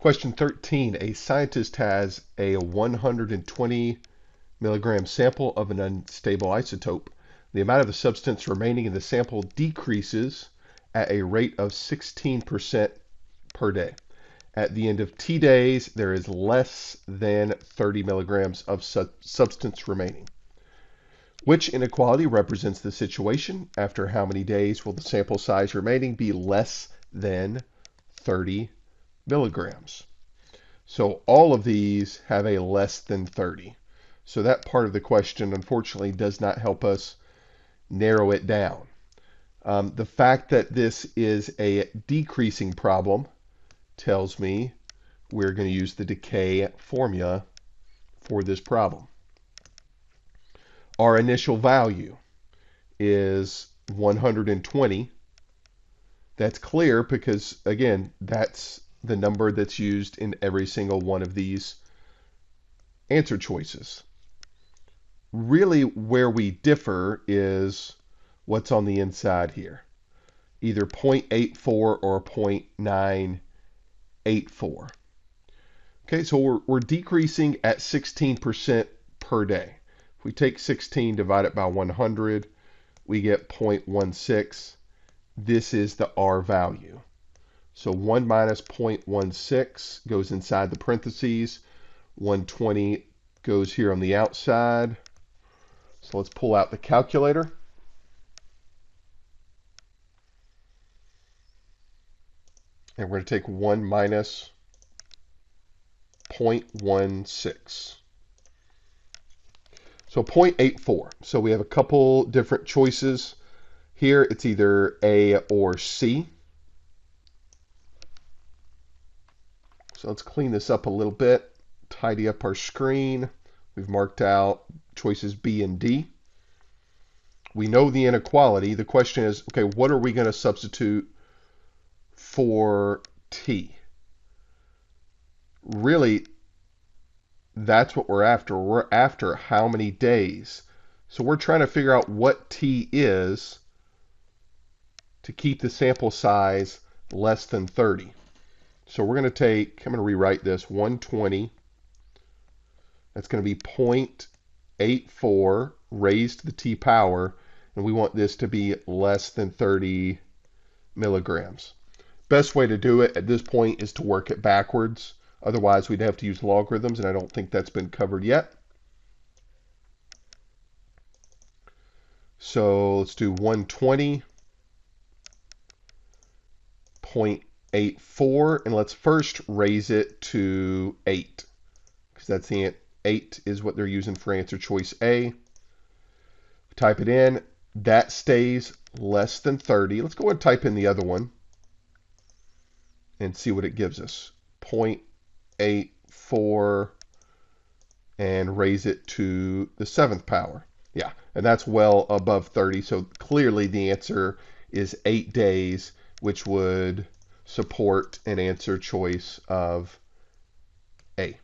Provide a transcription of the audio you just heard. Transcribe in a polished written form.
Question 13. A scientist has a 120 milligram sample of an unstable isotope. The amount of the substance remaining in the sample decreases at a rate of 16% per day. At the end of T days, there is less than 30 milligrams of substance remaining. Which inequality represents the situation? After how many days will the sample size remaining be less than 30 milligrams? So all of these have a less than 30. So that part of the question, unfortunately, does not help us narrow it down. The fact that this is a decreasing problem tells me we're going to use the decay formula for this problem. Our initial value is 120. That's clear because, again, that's the number that's used in every single one of these answer choices. Really, where we differ is what's on the inside here. Either 0.84 or 0.984. Okay, so we're decreasing at 16% per day. If we take 16, divide it by 100, we get 0.16. This is the R value. So 1 minus 0.16 goes inside the parentheses. 120 goes here on the outside. So let's pull out the calculator. And we're going to take 1 minus 0.16. So 0.84. So we have a couple different choices here. It's either A or C. So let's clean this up a little bit, tidy up our screen. We've marked out choices B and D. We know the inequality. The question is, okay, what are we going to substitute for T? Really, that's what we're after. We're after how many days. So we're trying to figure out what T is to keep the sample size less than 30. So we're going to take, I'm going to rewrite this, 120. That's going to be 0.84 raised to the T power, and we want this to be less than 30 milligrams. Best way to do it at this point is to work it backwards. Otherwise, we'd have to use logarithms, and I don't think that's been covered yet. So let's do 120, 0.84, and let's first raise it to 8, because that's the 8 is what they're using for answer choice A. Type it in. That stays less than 30. Let's go ahead and type in the other one and see what it gives us. 0.84 and raise it to the 7th power. Yeah, and that's well above 30. So clearly the answer is 8 days, which would support an answer choice of A.